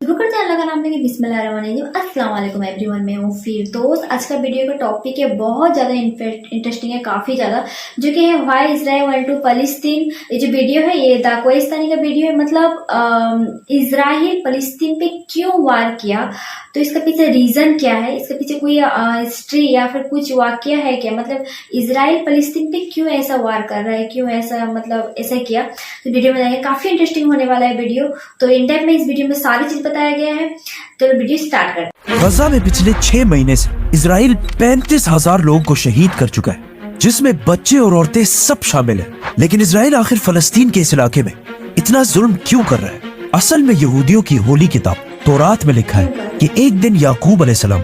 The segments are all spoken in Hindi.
शुरू करते हैं अल्लाह का नाम लेके बिस्मिल्लाहिर्रहमानिर्रहीम। अस्सलाम वालेकुम एवरीवन, मैं हूँ फिरदौस। आज का वीडियो का टॉपिक है बहुत ज़्यादा इंटरेस्टिंग है, काफ़ी ज़्यादा, जो कि है व्हाई इजराइल वांट टू फलस्तीन। ये जो वीडियो है ये दाकोइस्तानी का वीडियो है, मतलब इजराइल फलस्तीन पे क्यों वार किया, तो इसका पीछे रीज़न क्या है, इसके पीछे कोई हिस्ट्री या फिर कुछ वाकया है क्या, मतलब इजराइल फलस्तीन पे क्यों ऐसा वार कर रहा है, क्यों ऐसा मतलब ऐसा किया। तो वीडियो में जाएंगे, काफ़ी इंटरेस्टिंग होने वाला है वीडियो। तो इन टाइप में इस वीडियो में सारी चीज बताया गया है, तो वीडियो स्टार्ट करते हैं। गजा में पिछले 6 महीने से इजराइल 35,000 लोगों को शहीद कर चुका है, जिसमें बच्चे और औरतें सब शामिल हैं। लेकिन इजराइल आखिर फलस्तीन के इस इलाके में इतना जुल्म क्यों कर रहा है? असल में यहूदियों की होली किताब तौरात में लिखा है कि एक दिन याकूब अलैहिस्सलाम,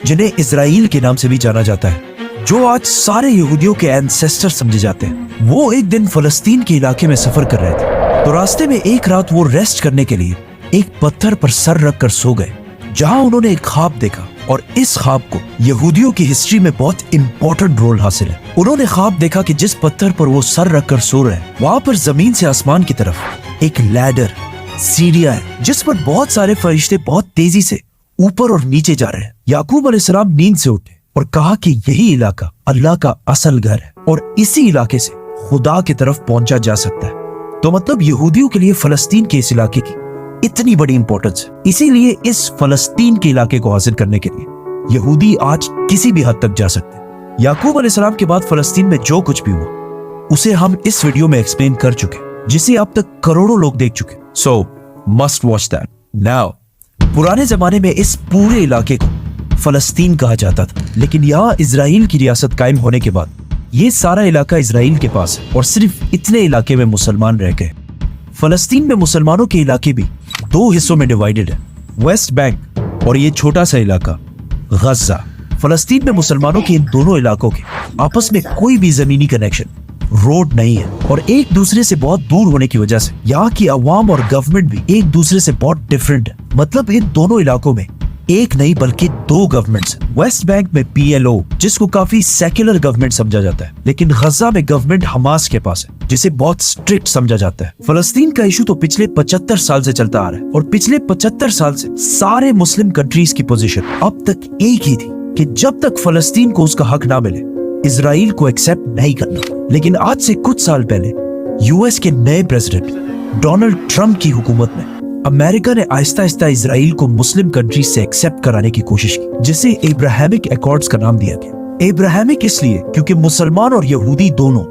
जिन्हें इजराइल के नाम से भी जाना जाता है, जो आज सारे यहूदियों के एंसेस्टर समझे जाते हैं, वो एक दिन फलस्तीन के इलाके में सफर कर रहे थे। तो रास्ते में एक रात वो रेस्ट करने के लिए एक पत्थर पर सर रख कर सो गए, जहां उन्होंने एक ख्वाब देखा। और इस ख्वाब को यहूदियों की हिस्ट्री में बहुत इंपॉर्टेंट रोल हासिल है। उन्होंने ख्वाब देखा कि जिस पत्थर पर वो सर रख कर सो रहे हैं, वहां पर जमीन से आसमान की तरफ एक लैडर, सीढ़ियां है, जिस पर बहुत सारे फरिश्ते बहुत तेजी से ऊपर और नीचे जा रहे हैं। याकूब अलैहिस्सलाम नींद से उठे और कहा कि यही इलाका अल्लाह का असल घर है और इसी इलाके से खुदा की तरफ पहुंचा जा सकता है। तो मतलब यहूदियों के लिए फलस्तीन के इस इलाके की इतनी बड़ी इंपॉर्टेंस है। इसीलिए इस फलस्तीन के इलाके को हासिल करने के लिए यहूदी आज किसी भी हद तक जा सकते हैं। याकूब अलैहिस्सलाम के बाद फलस्तीन में जो कुछ भी हुआ, उसे हम इस वीडियो में एक्सप्लेन कर चुके, जिसे अब तक करोड़ों लोग देख चुके। सो मस्ट वॉच दैट नाउ। पुराने जमाने में इस पूरे इलाके को फलस्तीन कहा जाता था, लेकिन यहाँ इजराइल की रियासत कायम होने के बाद ये सारा इलाका इजराइल के पास है और सिर्फ इतने इलाके में मुसलमान रह गए। फलस्तीन में मुसलमानों के इलाके भी 2 हिस्सों में डिवाइडेड है, वेस्ट बैंक और ये छोटा सा इलाका गजा। फलस्तीन में मुसलमानों के इन दोनों इलाकों के आपस में कोई भी जमीनी कनेक्शन, रोड नहीं है और एक दूसरे से बहुत दूर होने की वजह से यहाँ की अवाम और गवर्नमेंट भी एक दूसरे से बहुत डिफरेंट है। मतलब इन दोनों इलाकों में एक नहीं बल्कि 2 गवर्नमेंट्स। वेस्ट बैंक में PLO, जिसको काफी सेक्युलर गवर्नमेंट समझा जाता है, लेकिन गजा में गवर्नमेंट हमास के पास है, जिसे बहुत स्ट्रिक्ट समझा जाता है। फलस्तीन का इशू तो पिछले 75 साल से चलता आ रहा है और पिछले 75 साल से सारे मुस्लिम कंट्रीज की पोजीशन अब तक एक ही थी कि जब तक फलस्तीन को उसका हक ना मिले, इजराइल को एक्सेप्ट नहीं करना। लेकिन आज से कुछ साल पहले US के नए प्रेसिडेंट डोनाल्ड ट्रंप की हुकूमत में अमेरिका ने आहिस्ता आहिस्ता इजराइल को मुस्लिम कंट्रीज से एक्सेप्ट कराने की कोशिश की, जिसे इब्राहिमिक अकॉर्ड्स का नाम दिया गया। इब्राहिमिक इसलिए क्योंकि मुसलमान और यहूदी दोनों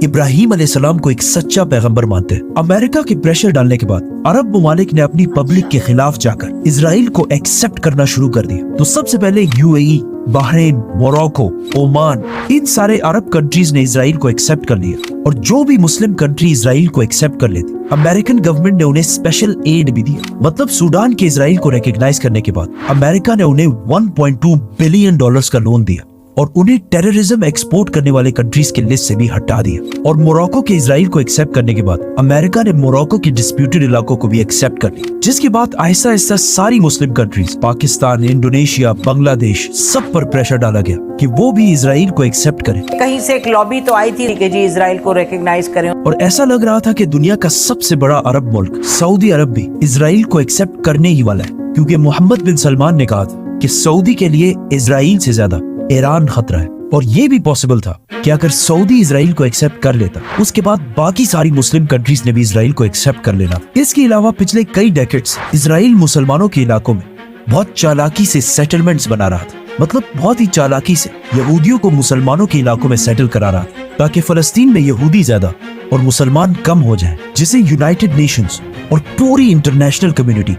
इब्राहिम अलैहिस्सलाम को एक सच्चा पैगंबर मानते हैं। अमेरिका के प्रेशर डालने के बाद अरब ममालिक ने अपनी पब्लिक के खिलाफ जाकर इजराइल को एक्सेप्ट करना शुरू कर दिया। तो सबसे पहले UAE, बहरीन, मोरक्को, ओमान, इन सारे अरब कंट्रीज ने इजराइल को एक्सेप्ट कर लिया और जो भी मुस्लिम कंट्री इजराइल को एक्सेप्ट कर लेती, अमेरिकन गवर्नमेंट ने उन्हें स्पेशल एड भी दिया। मतलब सूडान के इजराइल को रिकॉग्नाइज करने के बाद अमेरिका ने उन्हें $1.2 बिलियन का लोन दिया और उन्हें टेररिज्म एक्सपोर्ट करने वाले कंट्रीज के लिस्ट से भी हटा दिया। और मोरक्को के इजराइल को एक्सेप्ट करने के बाद अमेरिका ने मोरक्को की डिस्प्यूटेड इलाकों को भी एक्सेप्ट कर लिया, जिसके बाद आहिस्ता आहिस्ता सारी Muslim countries, Pakistan, Indonesia, Bangladesh, सब पर प्रेशर डाला गया कि वो भी इजराइल को एक्सेप्ट करें। कहीं से एक लॉबी तो आई थी कि जी इजराइल को रिकॉग्नाइज करें, और ऐसा लग रहा था कि दुनिया का सबसे बड़ा अरब मुल्क सऊदी अरब भी इजराइल को एक्सेप्ट करने ही वाला है, क्योंकि मोहम्मद बिन सलमान ने कहा था कि सऊदी के लिए इजराइल से ज्यादा ईरान खतरा है। और ये भी पॉसिबल था कि अगर सऊदी इजराइल को एक्सेप्ट कर लेता, उसके बाद बाकी सारी मुस्लिम कंट्रीज ने भी इजराइल को एक्सेप्ट कर लेना। इसके अलावा पिछले कई डेकेड्स इजराइल मुसलमानों के इलाकों में बहुत चालाकी से सेटलमेंट्स बना रहा था। मतलब बहुत ही चालाकी से यहूदियों को मुसलमानों के इलाकों में सेटल करा रहा था, ताकि फलस्तीन में यहूदी ज्यादा और मुसलमान कम हो जाए, जिसे यूनाइटेड नेशंस और पूरी इंटरनेशनल कम्युनिटी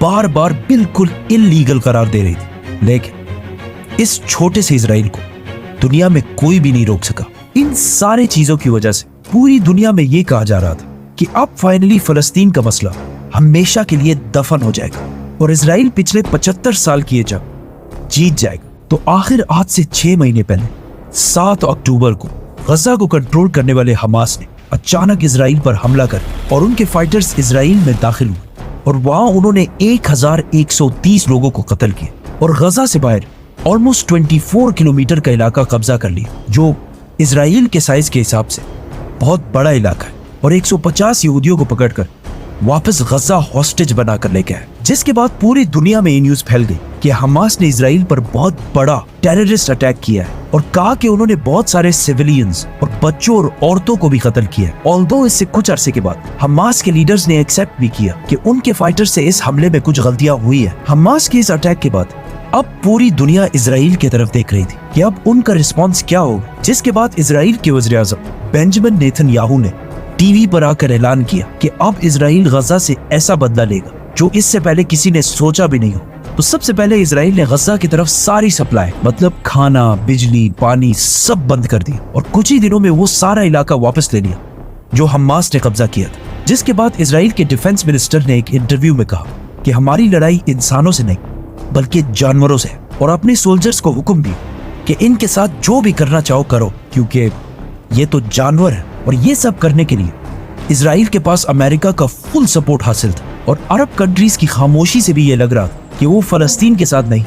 बार बार बिल्कुल इल्लीगल करार दे रही थी। लेकिन इस छोटे से इजराइल को दुनिया में कोई भी नहीं रोक सका। इन सारे चीजों की वजह से पूरी दुनिया में ये कहा जा रहा था कि अब फाइनली फलस्तीन का मसला हमेशा के लिए दफन हो जाएगा और इजराइल पिछले 75 साल की ये जंग जीत जाएगा। तो आखिर आज से 6 महीने पहले 7 अक्टूबर को गजा को कंट्रोल करने वाले हमास ने अचानक इजराइल पर हमला कर और उनके फाइटर्स इजराइल में दाखिल हुए और वहां उन्होंने 1130 लोगों को कत्ल किया और गजा से बाहर ऑलमोस्ट 24 किलोमीटर का इलाका कब्जा कर लिया, जो इजराइल के साइज के हिसाब से बहुत बड़ा इलाका है। और 150 यहूदियों को पकड़कर वापस गजा हॉस्टेज बनाकर लेके आए। जिसके बाद पूरी दुनिया में ये न्यूज फैल गई कि हमास ने इजराइल पर बहुत बड़ा टेररिस्ट अटैक किया है और कहा कि उन्होंने बहुत सारे सिविलियंस और बच्चों और औरतों को भी कत्ल किया है। ऑल्दो इससे कुछ अरसे के बाद हमास के लीडर्स ने एक्सेप्ट भी किया कि उनके फाइटर से इस हमले में कुछ गलतियां हुई है। हमास के इस अटैक के बाद अब पूरी दुनिया इजराइल की तरफ देख रही थी कि अब उनका रिस्पॉन्स क्या होगा, जिसके बाद इजराइल के वज़ीर आज़म बेंजामिन नेतन्याहू ने टीवी पर आकर ऐलान किया कि अब इजराइल गजा से ऐसा बदला लेगा जो इससे पहले किसी ने सोचा भी नहीं हो। तो सबसे पहले इजराइल ने गजा की तरफ सारी सप्लाई मतलब खाना, बिजली, पानी सब बंद कर दिया और कुछ ही दिनों में वो सारा इलाका वापस ले लिया जो हमास ने कब्जा किया था। जिसके बाद इजराइल के डिफेंस मिनिस्टर ने एक इंटरव्यू में कहा कि हमारी लड़ाई इंसानों से नहीं बल्कि जानवरों से, और अपने सोल्जर्स को हुक्म दिया कि इनके साथ जो भी करना चाहो करो क्योंकि ये तो जानवर है। और ये सब करने के लिए इजराइल के पास अमेरिका का फुल सपोर्ट हासिल था और अरब कंट्रीज की खामोशी से भी ये लग रहा था कि वो फलस्तीन के साथ नहीं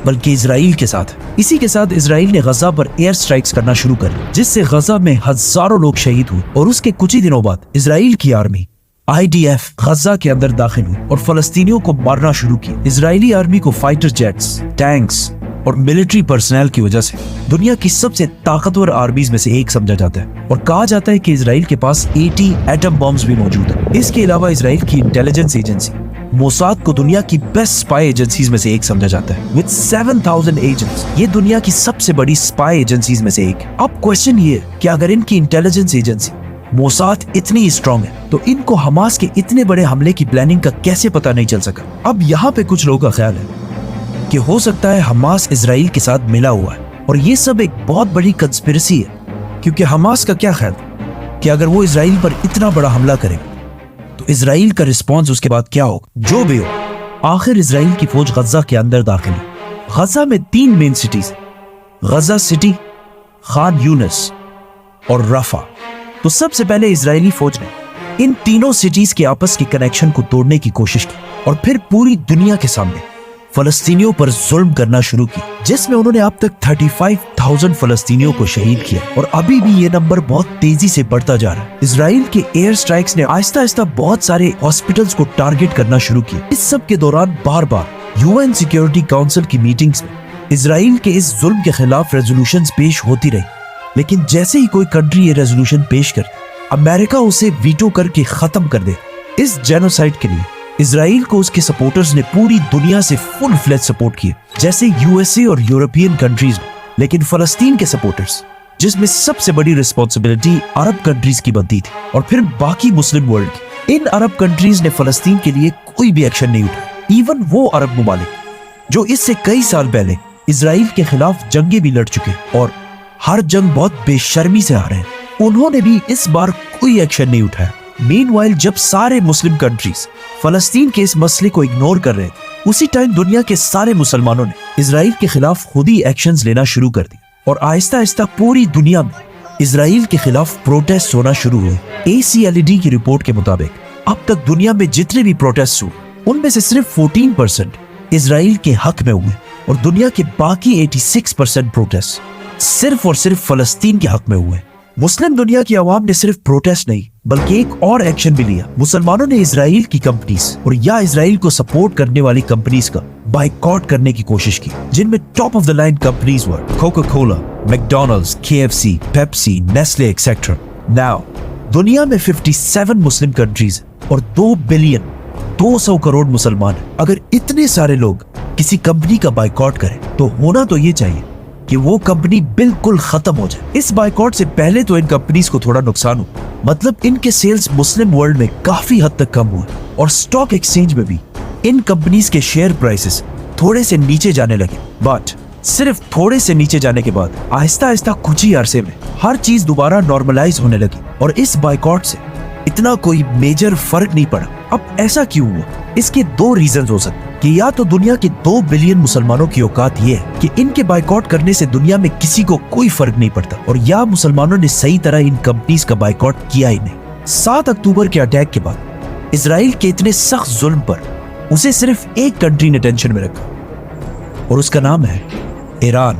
बल्कि इजराइल के साथ। इसी के साथ इजराइल ने गजा पर एयर स्ट्राइक्स करना शुरू कर दिया जिससे गजा में हजारों लोग शहीद हुए और उसके कुछ ही दिनों बाद इजराइल की आर्मी IDF गजा के अंदर दाखिल हुई और फलस्तीनियों को मारना शुरू किया। इजरायली आर्मी को फाइटर जेट्स, टैंक्स और मिलिट्री पर्सनल की वजह से दुनिया की सबसे ताकतवर आर्मीज में से एक समझा जाता है और कहा जाता है कि इजराइल के पास 80 एटम बॉम्ब्स भी मौजूद है। इसके अलावा इजराइल की इंटेलिजेंस एजेंसी मोसाद को दुनिया की बेस्ट स्पाई एजेंसीज में से एक समझा जाता है विद 7000 एजेंट्स। ये दुनिया की सबसे बड़ी स्पाई एजेंसीज में से एक। अब क्वेश्चन ये है कि अगर इनकी इंटेलिजेंस एजेंसी मोसाद इतनी स्ट्रॉन्ग है तो इनको हमास के इतने बड़े हमले की प्लानिंग का कैसे पता नहीं चल सका। अब यहाँ पे कुछ लोगों का ख्याल है कि हो सकता है हमास इजराइल के साथ मिला हुआ है और ये सब एक बहुत बड़ी कंस्पिरेसी है, क्योंकि हमास का क्या ख्याल कि अगर वो इजराइल पर इतना बड़ा हमला करेगा तो इजराइल का रिस्पॉन्स उसके बाद क्या होगा। जो भी हो, आखिर इजराइल की फौज गजा के अंदर दाखिल हुई। गजा में 3 मेन सिटीज, गजा सिटी, खान यूनिस और रफा। तो सबसे पहले इजरायली फौज ने इन तीनों सिटीज के आपस के कनेक्शन को तोड़ने की कोशिश की और फिर पूरी दुनिया के सामने फलस्तीनियों पर जुल्म करना शुरू किया, जिसमें उन्होंने अब तक 35,000 फलस्तीनियों को शहीद किया और अभी भी ये नंबर बहुत तेजी से बढ़ता जा रहा है। इजराइल के एयर स्ट्राइक्स ने आहिस्ता आहिस्ता बहुत सारे हॉस्पिटल्स को टारगेट करना शुरू किया। इस सब के दौरान बार बार UN सिक्योरिटी काउंसिल की मीटिंग्स में इजराइल के इस जुल्म के खिलाफ रेजोल्यूशंस पेश होती रही, लेकिन जैसे ही कोई कंट्री ये रेजोल्यूशन पेश कर अमेरिका उसे वीटो करके खत्म कर दे। इस जेनोसाइड के लिए इजराइल को उसके सपोर्टर्स ने पूरी दुनिया से फुल फ्लेज सपोर्ट किया, जैसे USA और यूरोपियन कंट्रीज में। लेकिन फलस्तीन के सपोर्टर्स, जिसमें सबसे बड़ी रिस्पॉन्सिबिलिटी अरब कंट्रीज की बनती थी और फिर बाकी मुस्लिम वर्ल्ड की, इन अरब कंट्रीज ने फलस्तीन के लिए कोई भी एक्शन नहीं उठाया। इवन वो अरब मुमालिक जो इससे कई साल पहले इजराइल के खिलाफ जंगें भी लड़ चुके और हर जंग बहुत बेशर्मी से आ रहे हैं, उन्होंने भी इस बार कोई एक्शन नहीं उठाया। मीनवाइल जब सारे मुस्लिम कंट्रीज फलस्तीन के इस मसले को इग्नोर कर रहे थे, उसी टाइम दुनिया के सारे मुसलमानों ने इजराइल के खिलाफ खुद ही एक्शंस लेना शुरू कर दिए और आहिस्ता आहिस्ता पूरी दुनिया में इजराइल के खिलाफ प्रोटेस्ट होना शुरू हुए। ACLED की रिपोर्ट के मुताबिक अब तक दुनिया में जितने भी प्रोटेस्ट हुए उनमें से सिर्फ 14% इजराइल के हक में हुए और दुनिया के बाकी 86% प्रोटेस्ट सिर्फ और सिर्फ फलस्तीन के हक में हुए। मुस्लिम दुनिया की आवाम ने सिर्फ प्रोटेस्ट नहीं बल्कि एक और एक्शन भी लिया। मुसलमानों ने इजराइल की कंपनीज और या इजराइल को सपोर्ट करने वाली कंपनीज का बाइकॉट करने की कोशिश की, जिनमें top of the line companies were Coca Cola, McDonald's, KFC, Pepsi, Nestle etcetera. Now दुनिया में 57 मुस्लिम कंट्रीज और 2 बिलियन 200 करोड़ मुसलमान हैं। अगर इतने सारे लोग किसी कंपनी का बाइकॉट करें तो होना तो ये चाहिए कि वो कंपनी बिल्कुल खत्म हो जाए। इस बाइकॉट से पहले तो इन कंपनीज को थोड़ा नुकसान हो, मतलब इनके सेल्स मुस्लिम वर्ल्ड में काफी हद तक कम हुए और स्टॉक एक्सचेंज में भी इन कंपनीज के शेयर प्राइसेस थोड़े से नीचे जाने लगे। बट सिर्फ थोड़े से नीचे जाने के बाद आहिस्ता आहिस्ता कुछ ही अरसे में हर चीज दोबारा नॉर्मलाइज होने लगी और इस बाइकॉट से इतना कोई मेजर फर्क नहीं पड़ा। अब ऐसा क्यों हुआ? इसके 2 रीजन हो सकते हैं कि या तो दुनिया के 2 बिलियन मुसलमानों की औकात ये है कि इनके बाइकॉट करने से दुनिया में किसी को कोई फर्क नहीं पड़ता, और या मुसलमानों ने सही तरह इन कंपनीज का बाइकॉट किया ही नहीं। 7 अक्टूबर के अटैक के बाद इजराइल के इतने सख्त जुल्म पर उसे सिर्फ एक कंट्री ने टेंशन में रखा और उसका नाम है ईरान,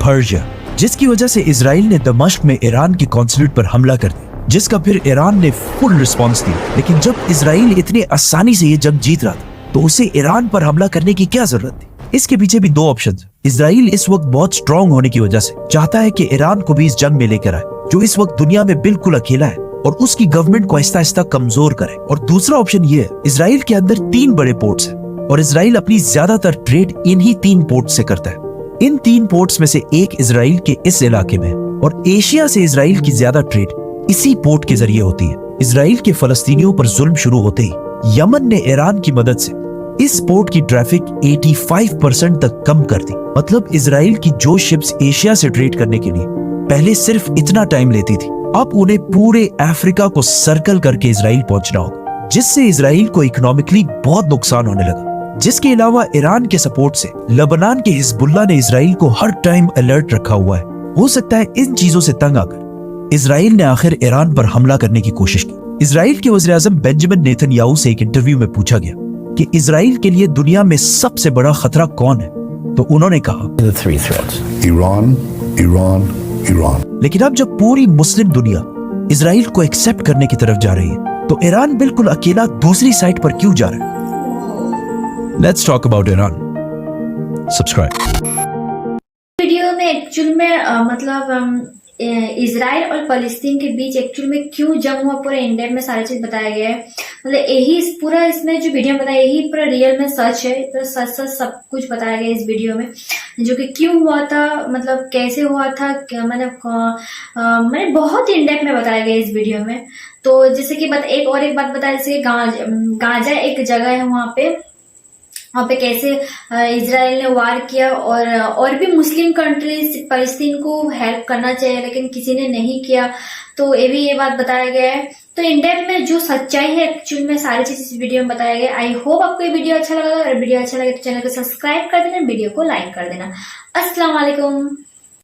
पर्शिया, जिसकी वजह से इजराइल ने दमिश्क में ईरान के कॉन्सुलेट पर हमला कर दिया, जिसका फिर ईरान ने फुल रिस्पॉन्स दिया। लेकिन जब इजराइल इतनी आसानी से ये जंग जीत रहा था तो उसे ईरान पर हमला करने की क्या जरूरत थी? इसके पीछे भी दो ऑप्शन। इसराइल इस वक्त बहुत स्ट्रांग होने की वजह से चाहता है कि ईरान को भी इस जंग में लेकर आए, जो इस वक्त दुनिया में बिल्कुल अकेला है, और उसकी गवर्नमेंट को आहिस्ता आहिस्ता कमजोर करे। और दूसरा ऑप्शन ये है, इसराइल के अंदर 3 बड़े पोर्ट्स हैं और इसराइल अपनी ज्यादातर ट्रेड इन्हीं 3 पोर्ट से करता है। इन 3 पोर्ट्स में से एक इसराइल के इस इलाके में, और एशिया से इसराइल की ज्यादा ट्रेड इसी पोर्ट के जरिए होती है। इसराइल के फलस्तीनियों पर जुल्म शुरू होते ही यमन ने ईरान की मदद से इस पोर्ट की ट्रैफिक 85% तक कम कर दी। मतलब इसराइल की जो शिप्स एशिया से ट्रेड करने के लिए पहले सिर्फ इतना टाइम लेती थी, अब उन्हें पूरे अफ्रीका को सर्कल करके इसराइल पहुंचना होगा, जिससे इसराइल को इकोनॉमिकली बहुत नुकसान होने लगा। जिसके अलावा ईरान के सपोर्ट से लेबनान के हिजबुल्लाह ने इसराइल को हर टाइम अलर्ट रखा हुआ है। हो सकता है इन चीजों से तंग आकर इसराइल ने आखिर ईरान पर हमला करने की कोशिश की। इसराइल के वज़ीर आज़म बेंजामिन नेतन्याहू से एक इंटरव्यू में पूछा गया कि इसराइल के लिए दुनिया में सबसे बड़ा खतरा कौन है, तो उन्होंने कहा The 3 threats. Iran, Iran, Iran. लेकिन अब जब पूरी मुस्लिम दुनिया इसराइल को एक्सेप्ट करने की तरफ जा रही है, तो ईरान बिल्कुल अकेला दूसरी साइड पर क्यों जा रहा है? Let's talk about Iran. Subscribe. Video में एक्चुअल में मतलब इजराइल और फलस्तीन के बीच एक्चुअल में क्यों जंग हुआ, पूरा इन डेप्थ में सारी चीज बताया गया है। मतलब यही पूरा इसमें जो वीडियो बताया यही पूरा रियल में सच है, तो सच सच सब कुछ बताया गया इस वीडियो में, जो कि क्यों हुआ था, मतलब कैसे हुआ था, मैंने बहुत इन डेप्थ में बताया गया इस वीडियो में। तो जैसे कि एक बात बताया, जैसे गाजा एक जगह है, वहां पे कैसे इजराइल ने वार किया, और भी मुस्लिम कंट्रीज फलस्तीन को हेल्प करना चाहिए लेकिन किसी ने नहीं किया, तो ये बात बताया गया है। तो इन डेप्थ में जो सच्चाई है एक्चुअल में सारी चीज इस वीडियो में बताया गया। आई होप आपको ये वीडियो अच्छा लगा। अगर वीडियो अच्छा लगे तो चैनल को सब्सक्राइब कर देना, वीडियो को लाइक कर देना। अस्सलाम वालेकुम।